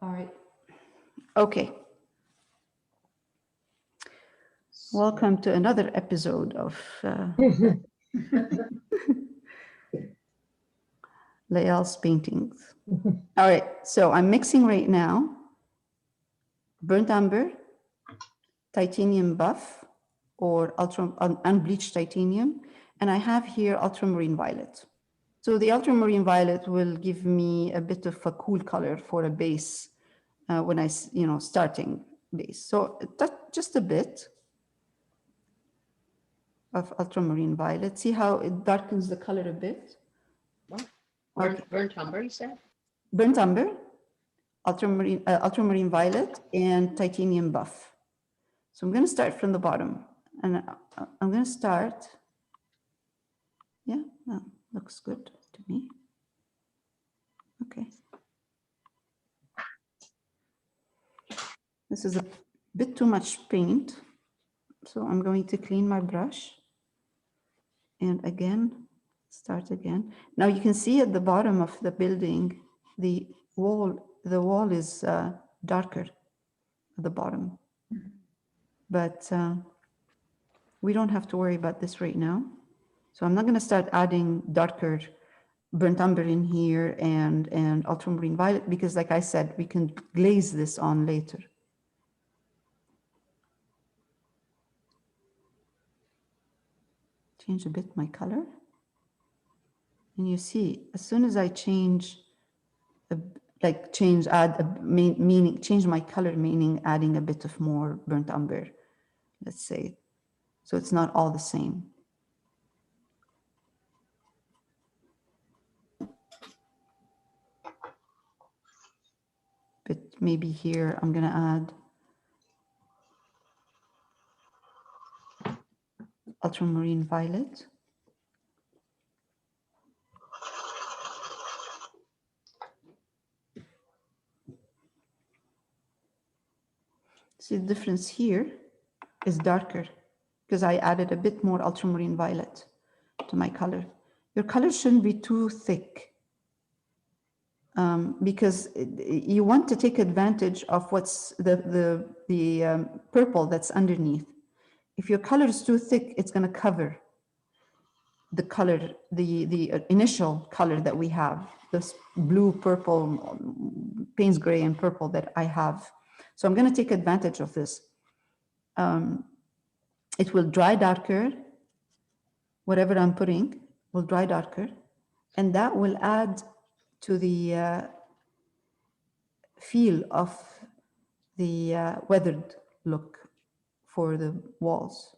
All right. Okay. Welcome to another episode of Lael's paintings. All right. So I'm mixing right now burnt umber, titanium buff, or unbleached titanium, and I have here ultramarine violet. So the ultramarine violet will give me a bit of a cool color for a base when I, starting base. So that just a bit of ultramarine violet. See how it darkens the color a bit? Okay. Burnt umber, you said? Burnt umber, ultramarine violet, and titanium buff. So I'm going to start from the bottom, and I'm going to start. Yeah, that looks good to me. Okay. This is a bit too much paint, so I'm going to clean my brush. And again, start again. Now you can see at the bottom of the building, the wall is darker at the bottom. But we don't have to worry about this right now. So I'm not going to start adding darker burnt umber in here and ultramarine violet, because like I said, we can glaze this on later. Change a bit my color. And you see, as soon as I change, change my color, meaning adding a bit of more burnt umber, let's say. So it's not all the same. But maybe here I'm going to add ultramarine violet. See, the difference here is darker because I added a bit more ultramarine violet to my color. Your color shouldn't be too thick because you want to take advantage of what's the purple that's underneath. If your color is too thick, it's going to cover the color, the initial color that we have, this blue, purple, Payne's gray and purple that I have. So I'm going to take advantage of this. It will dry darker. Whatever I'm putting will dry darker, and that will add to the feel of the weathered look for the walls.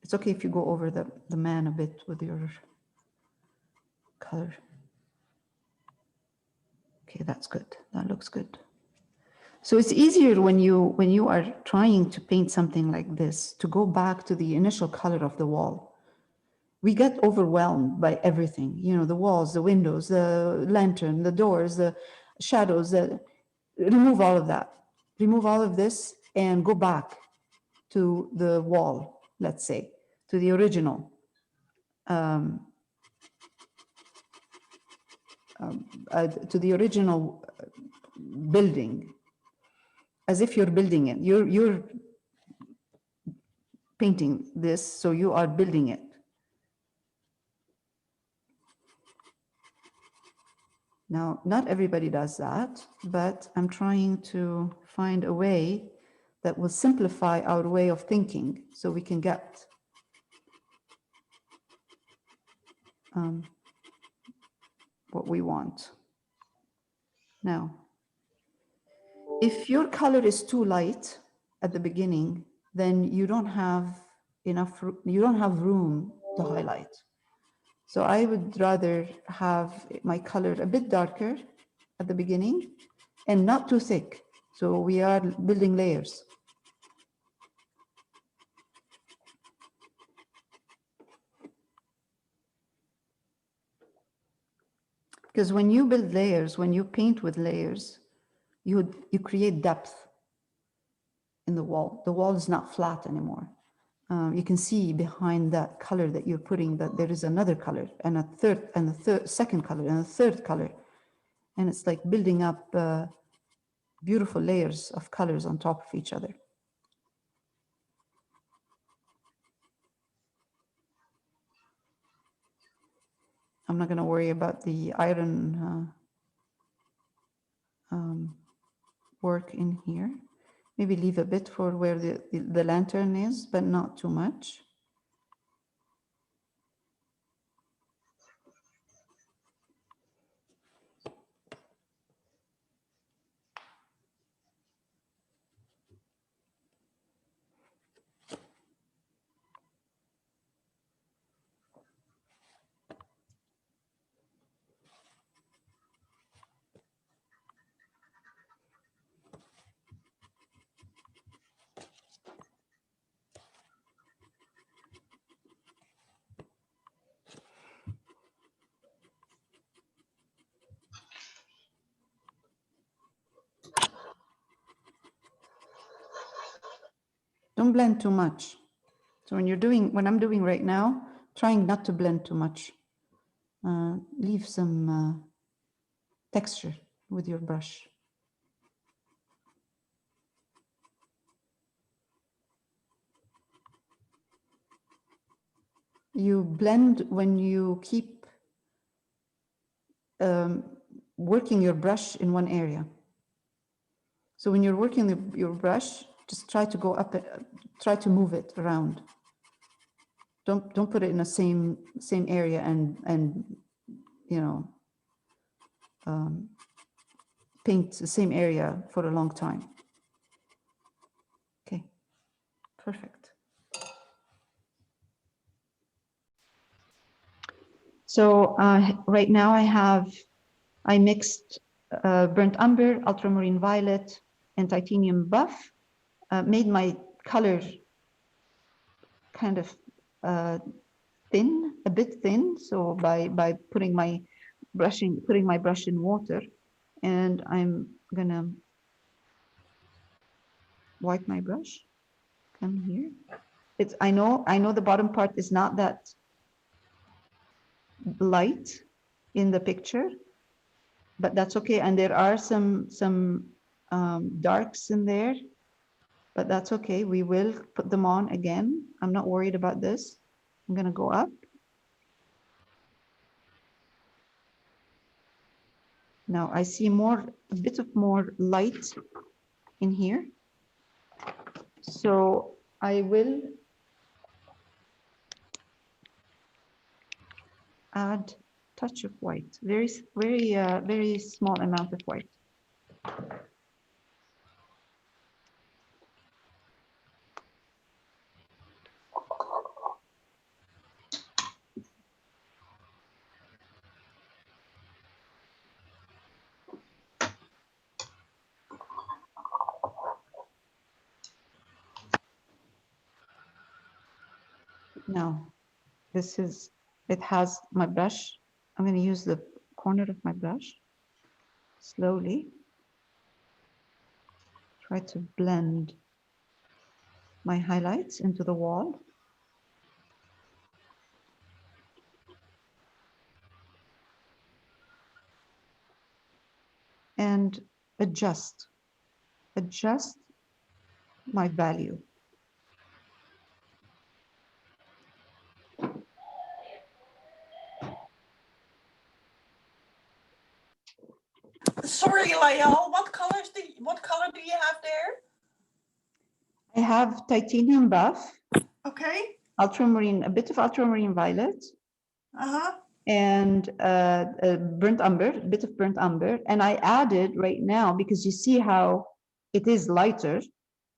It's okay if you go over the man a bit with your color. Okay, that's good. That looks good. So it's easier when you are trying to paint something like this to go back to the initial color of the wall. We get overwhelmed by everything, the walls, the windows, the lantern, the doors, the shadows. Remove all of that. Remove all of this and go back to the wall, let's say, to the original. To the original building, as if you're building it. You're painting this, so you are building it. Now, not everybody does that, but I'm trying to find a way that will simplify our way of thinking so we can get what we want. Now, if your color is too light at the beginning, then you don't have room to highlight. So I would rather have my color a bit darker at the beginning and not too thick. So we are building layers. Because when you build layers, when you paint with layers, you create depth in the wall. The wall is not flat anymore. you can see behind that color that you're putting that there is another color and a third and second color and a third color. And it's like building up beautiful layers of colors on top of each other. I'm not going to worry about the iron work in here. Maybe leave a bit for where the lantern is, but not too much. Don't blend too much. So when I'm doing right now, trying not to blend too much. Leave some texture with your brush. You blend when you keep working your brush in one area. So when you're working your brush, just try to go up, try to move it around. Don't put it in the same area and you know paint the same area for a long time. Okay, perfect. So right now I mixed burnt umber, ultramarine violet, and titanium buff. Made my color kind of thin, a bit thin. So by putting my brush in water, and I'm gonna wipe my brush. Come here. I know the bottom part is not that light in the picture, but that's okay. And there are some darks in there, but that's okay. We will put them on again. I'm not worried about this. I'm gonna go up. Now I see a bit of more light in here. So I will add touch of white, very small amount of white. Now, it has my brush. I'm going to use the corner of my brush, slowly try to blend my highlights into the wall. And adjust my value. Sorry, Lael, what color do you have there? I have titanium buff. Okay. Ultramarine, a bit of ultramarine violet. Uh-huh. And burnt umber, a bit of burnt umber. And I added right now, because you see how it is lighter.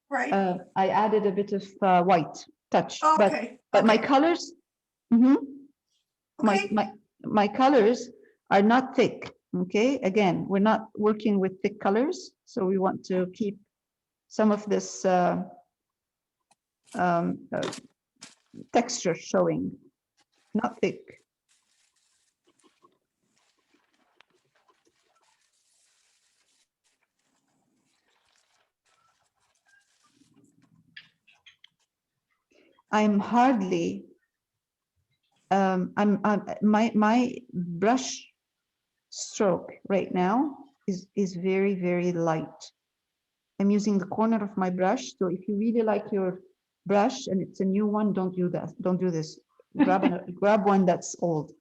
Right. I added a bit of white touch. Okay. But my colors, Okay. my colors are not thick. Okay, again, we're not working with thick colors, so we want to keep some of this texture showing, not thick. I'm hardly, my brush stroke right now is very, very light. I'm using the corner of my brush. So if you really like your brush and it's a new one, don't do that. Don't do this. Grab one that's old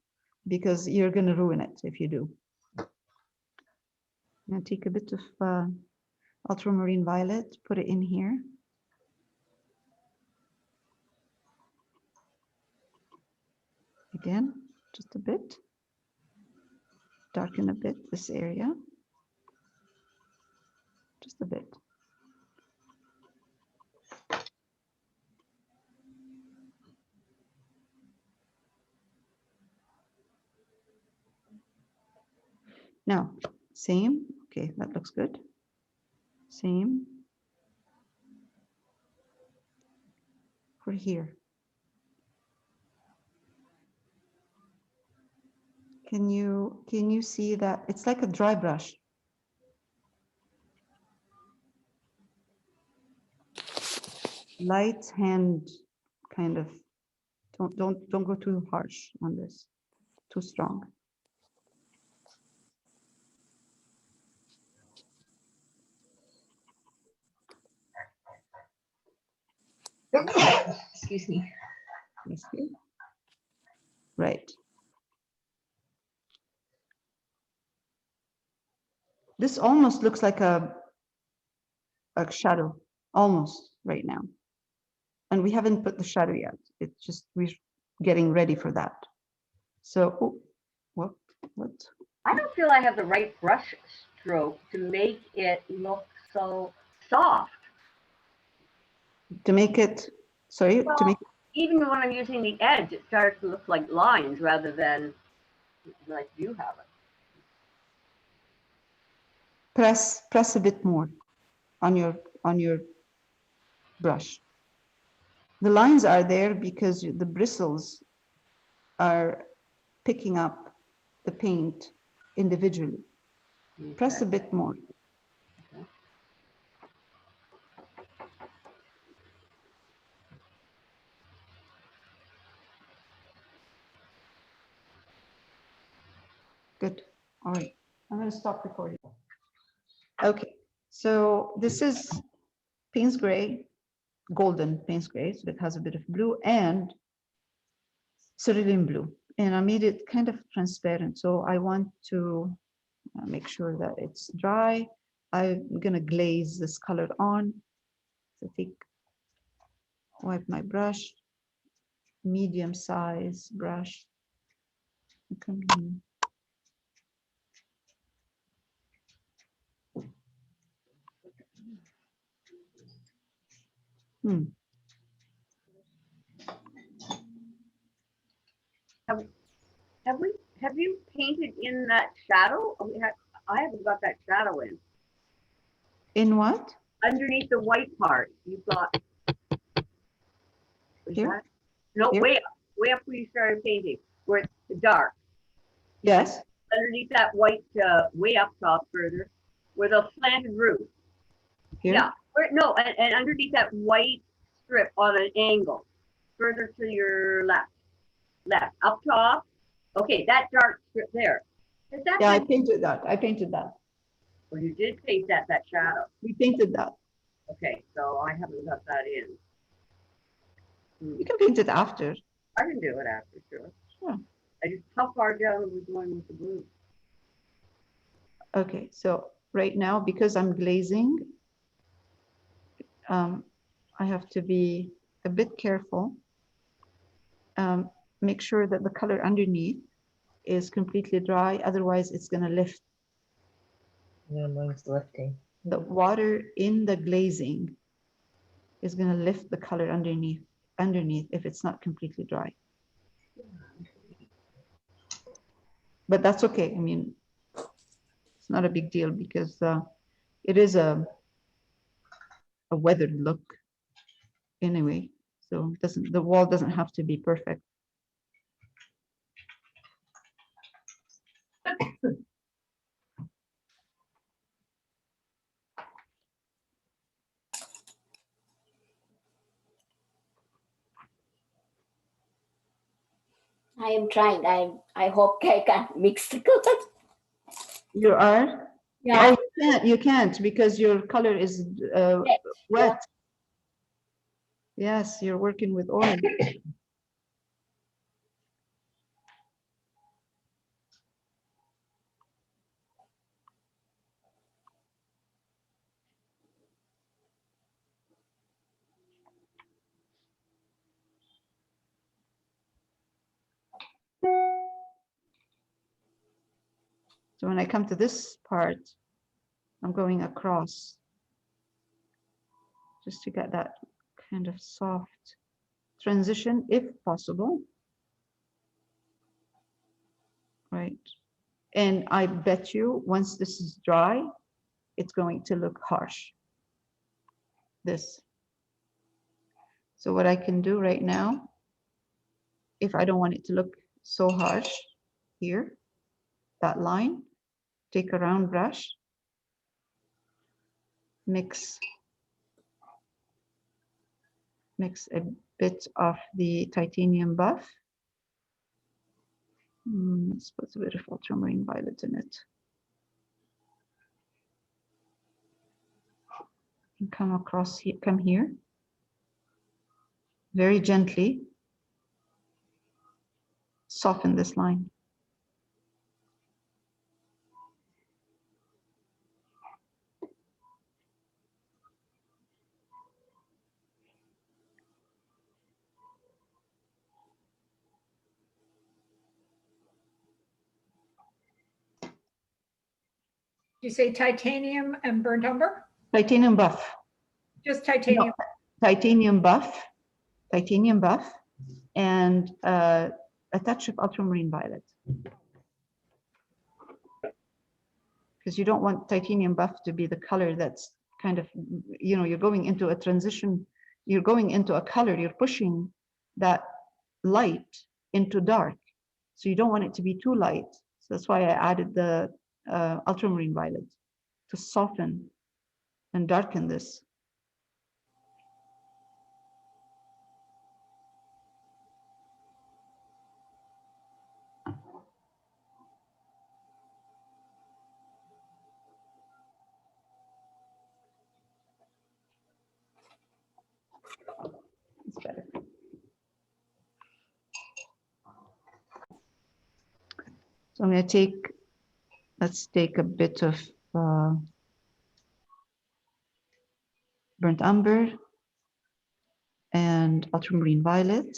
because you're going to ruin it if you do. I'm going to take a bit of ultramarine violet, put it in here. Again, just a bit. Darken a bit this area. Just a bit. Now, same. Okay, that looks good. Same for here. Can you see that it's like a dry brush? Light hand kind of. Don't go too harsh on this. Too strong. Excuse me. Yes, you. Right. This almost looks like a shadow, almost right now. And we haven't put the shadow yet. It's just we're getting ready for that. So, oh, what? I don't feel I have the right brush stroke to make it look so soft. To make it, sorry, Well, to make even when I'm using the edge, it starts to look like lines rather than like you have it. press a bit more on your brush. The lines are there because the bristles are picking up the paint individually. Okay. Press a bit more. Okay. Good. All right. I'm going to stop recording. Okay. So this is Payne's Gray, golden Payne's Gray. So it has a bit of blue and cerulean blue. And I made it kind of transparent. So I want to make sure that it's dry. I'm going to glaze this color on. So wipe my brush, medium size brush. Come here. Have you painted in that shadow? I haven't got that shadow in. In what? Underneath the white part, you've got. Here? No, Here? way up where you started painting, where it's dark. Yes. Underneath that white, way up top further, where the slanted roof. Here? Yeah. No, and underneath that white strip on an angle, further to your left. Up top. Okay, that dark strip there. Is that? Yeah, I painted that. I painted that. Well, you did paint that shadow. We painted that. Okay, so I haven't got that in. You can paint it after. I can do it after, sure. Sure. How far down are we going with the blue? Okay, so right now, because I'm glazing, I have to be a bit careful. Make sure that the color underneath is completely dry, otherwise it's going to lift. Yeah, mine's lifting. The water in the glazing is going to lift the color underneath if it's not completely dry. But that's okay. I mean, it's not a big deal because it is a weathered look anyway. So the wall doesn't have to be perfect. I am trying. I hope I can mix the colors. You are? Yeah. Oh, you can't because your color is wet. Yes, you're working with oil. So when I come to this part, I'm going across just to get that kind of soft transition, if possible. Right. And I bet you once this is dry, it's going to look harsh. This. So what I can do right now, if I don't want it to look so harsh, here, that line, take a round brush, mix a bit of the titanium buff. Let's put a bit of ultramarine violet in it. And come across here, come here, very gently, soften this line. You say titanium and burnt umber? Titanium buff. Just titanium? No, titanium buff, and a touch of ultramarine violet. Because you don't want titanium buff to be the color that's kind of, you know, you're going into a transition, you're going into a color, you're pushing that light into dark. So you don't want it to be too light. So that's why I added the ultramarine violet to soften and darken this. It's better. So I'm going to take, let's take a bit of burnt umber and ultramarine violet.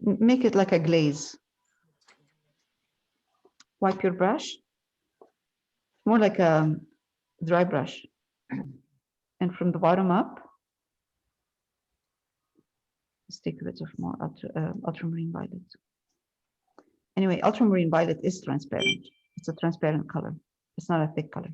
Make it like a glaze. Wipe your brush, more like a dry brush. And from the bottom up, let's take a bit of more ultramarine violet. Anyway, ultramarine violet is transparent. It's a transparent color. It's not a thick color.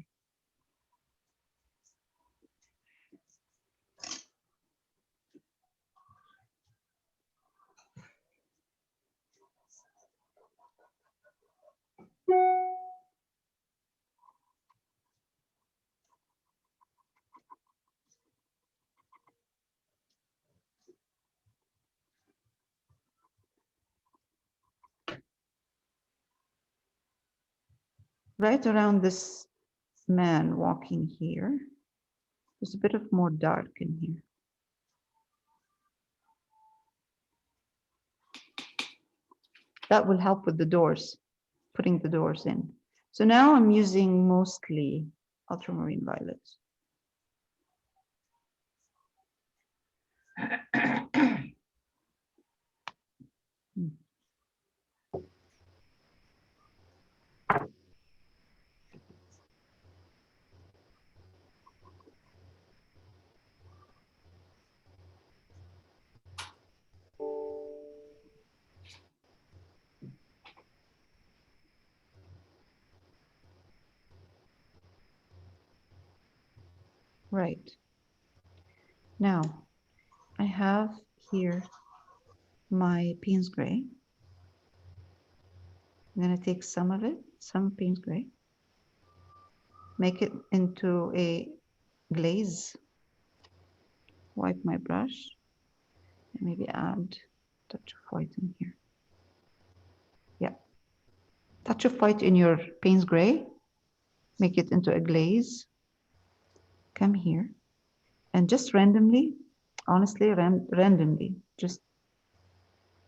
Right around this man walking here, there's a bit of more dark in here. That will help with the doors, putting the doors in. So now I'm using mostly ultramarine violet. Right. Now, I have here my Payne's Gray. I'm going to take some of it, some Payne's Gray, make it into a glaze, wipe my brush, Maybe add a touch of white in here. Yeah. Touch of white in your Payne's gray. Make it into a glaze. Come here. And just randomly, honestly, randomly, just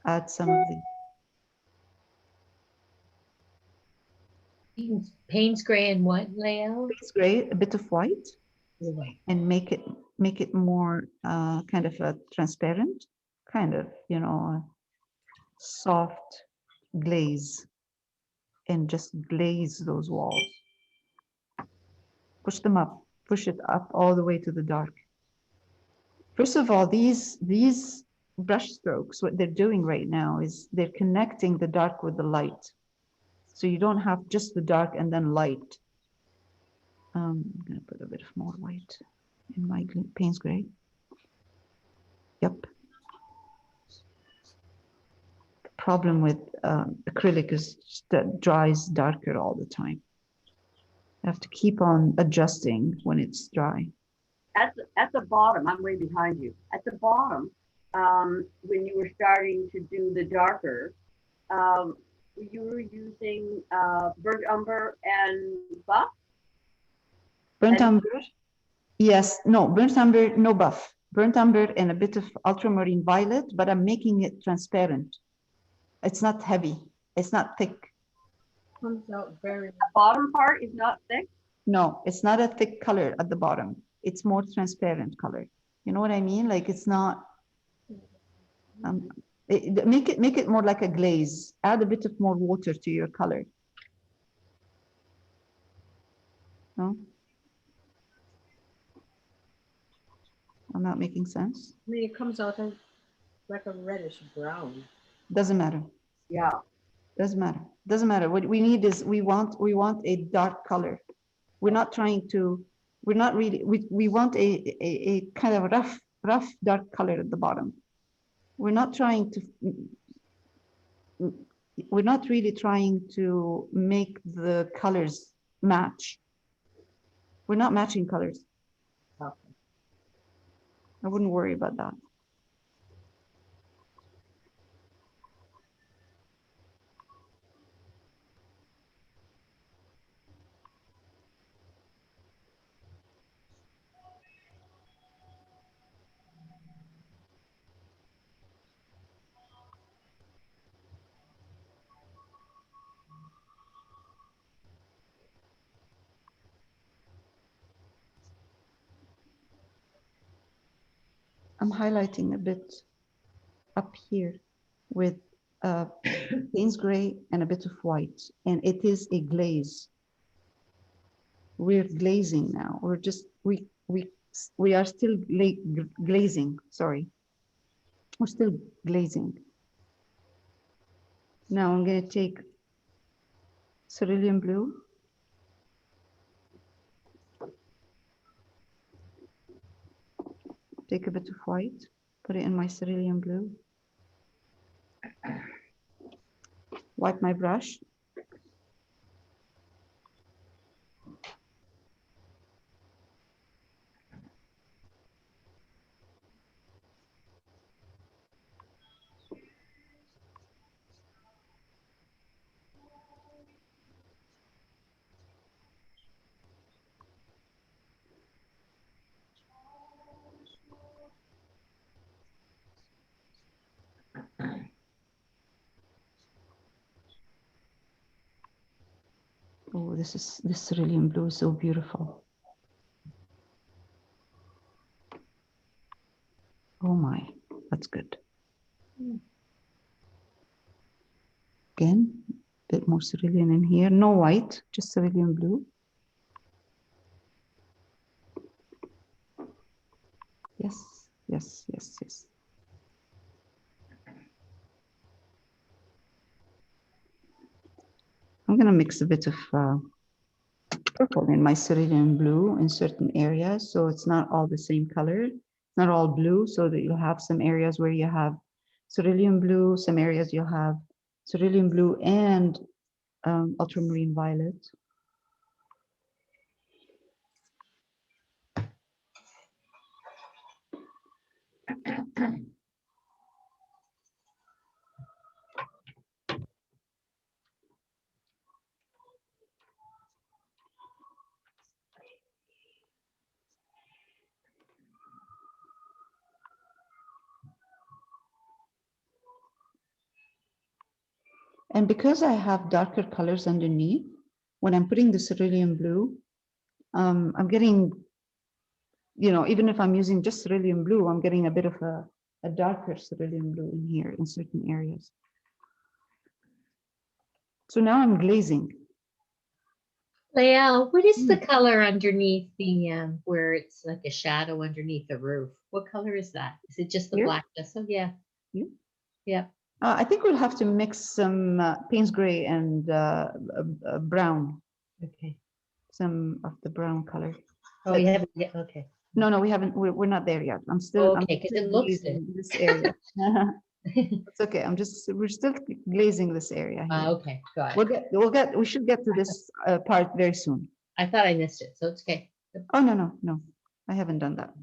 add some of the Payne's gray and what layout? Payne's gray, a bit of white, The white. and make it more kind of a transparent, kind of, you know, a soft glaze, and just glaze those walls. Push them up, push it up all the way to the dark. First of all, these brush strokes, what they're doing right now is they're connecting the dark with the light. So you don't have just the dark and then light. I'm gonna put a bit of more white in my Payne's gray. Yep. The problem with acrylic is that dries darker all the time. I have to keep on adjusting when it's dry. At the bottom, I'm way behind you. At the bottom, when you were starting to do the darker, you were using burnt umber and buff. Burnt And- umber? Yes, no, burnt umber, no buff. Burnt umber and a bit of ultramarine violet, but I'm making it transparent. It's not heavy. It's not thick. Comes out very. The bottom part is not thick. No, it's not a thick color at the bottom. It's more transparent color. You know what I mean? Like it's not. Make it more like a glaze. Add a bit of more water to your color. No? I'm not making sense. I mean, it comes out like a reddish brown. Doesn't matter. Yeah. Doesn't matter. Doesn't matter. What we need is we want a dark color. We're not trying to. We're not really. We want a kind of rough dark color at the bottom. We're not trying to. We're not really trying to make the colors match. We're not matching colors. Okay. I wouldn't worry about that. I'm highlighting a bit up here with Payne's gray and a bit of white, and it is a glaze. We're glazing now. We're just we are still glazing. Sorry, we're still glazing. Now I'm going to take cerulean blue. Take a bit of white, put it in my cerulean blue. Wipe my brush. Oh, this cerulean blue is so beautiful. Oh my, that's good. Again, a bit more cerulean in here. No white, just cerulean blue. Yes, yes, yes, yes. I'm going to mix a bit of purple in my cerulean blue in certain areas, so it's not all the same color. It's not all blue, so that you'll have some areas where you have cerulean blue, some areas you'll have cerulean blue and ultramarine violet. And because I have darker colors underneath, when I'm putting the cerulean blue, I'm getting, you know, even if I'm using just cerulean blue, I'm getting a bit of a darker cerulean blue in here in certain areas. So now I'm glazing. Lael, what is the color underneath the, where it's like a shadow underneath the roof? What color is that? Is it just the Here? black gesso? Yeah. Here? Yeah. I think we'll have to mix some Payne's gray and brown, Okay. some of the brown color. Oh, But- you haven't, yeah, okay. No, no, we haven't. We're not there yet. I'm still. I'm Okay, 'cause still it looks glazing this area. It's okay. We're still glazing this area here. Okay, got We'll it. get. We should get to this part very soon. I thought I missed it, so it's okay. Oh no, no, no. I haven't done that.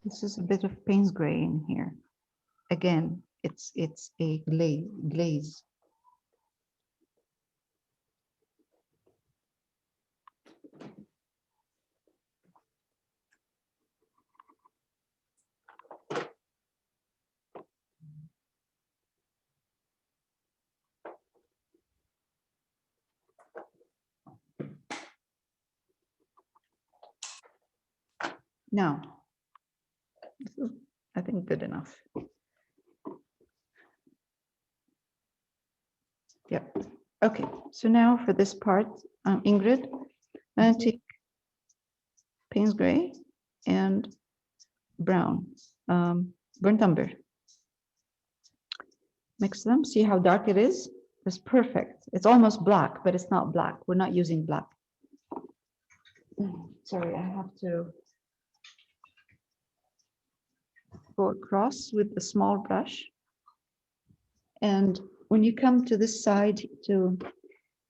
This is a bit of Payne's gray in here. Again, it's a glaze. Now, this is, I think, good enough. Yep. Okay, so now for this part, Ingrid, I'm going to take Payne's gray and brown, burnt umber. Mix them, see how dark it is? It's perfect. It's almost black, but it's not black. We're not using black. Sorry, I have to go across with the small brush. And when you come to this side,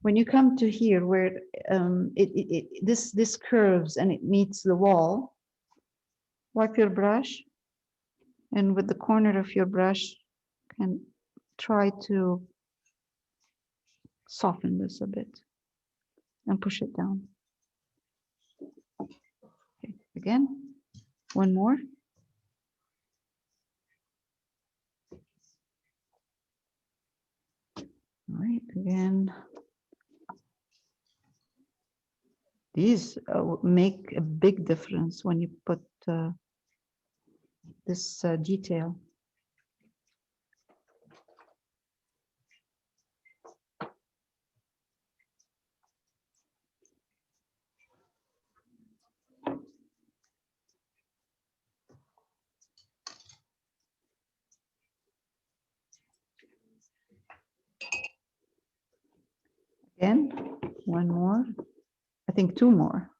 when you come to here where this curves and it meets the wall, wipe your brush, and with the corner of your brush, can try to soften this a bit and push it down. Okay, again, one more. All right, again. These make a big difference when you put this detail. Again, one more. I think two more.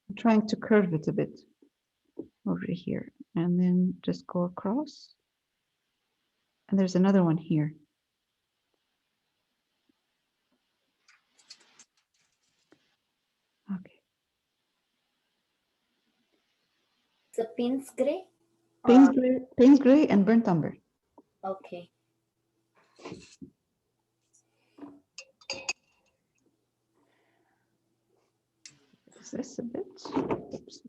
I'm trying to curve it a bit over here and then just go across. And there's another one here. Okay. The Payne's gray. Payne's gray and burnt umber. Okay. Fix this a bit. Oops.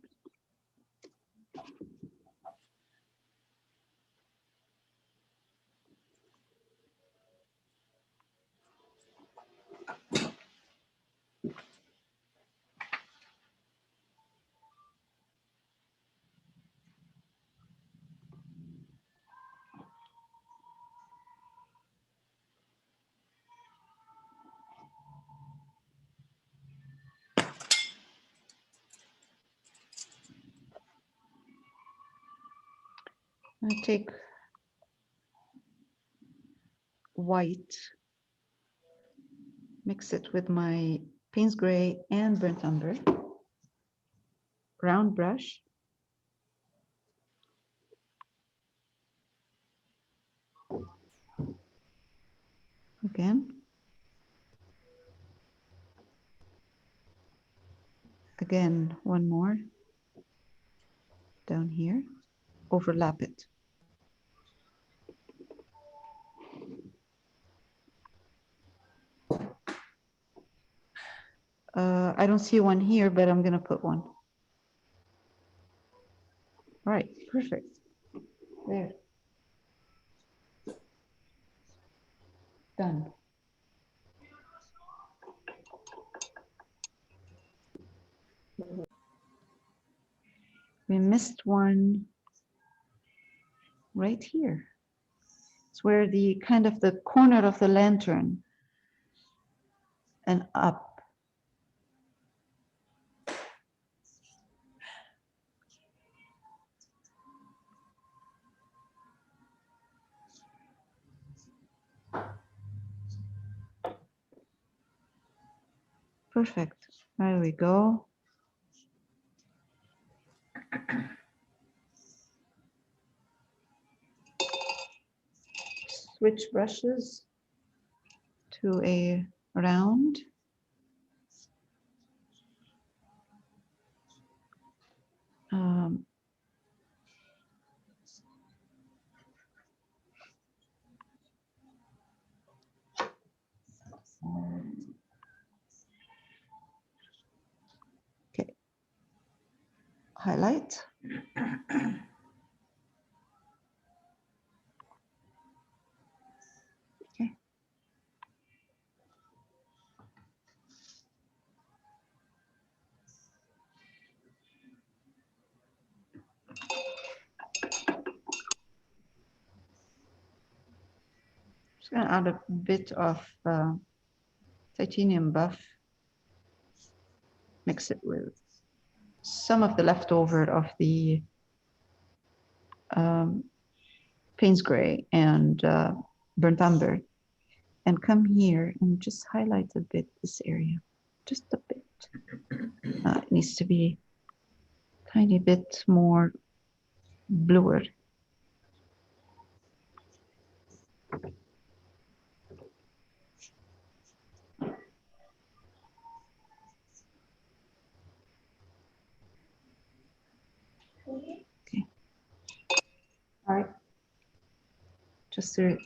I take white, mix it with my Payne's gray and burnt umber, round brush. Again. Again, one more down here, overlap it. I don't see one here, but I'm gonna put one. All right, perfect. There. Done. We missed one right here. It's where the kind of the corner of the lantern and up. Perfect. There we go. Switch brushes to a round. Okay. Highlight. Okay. Just gonna add a bit of titanium buff. Mix it with some of the leftover of the Payne's gray and burnt umber, and come here and just highlight a bit this area, just a bit. It needs to be a tiny bit more bluer. Okay. All right. Just to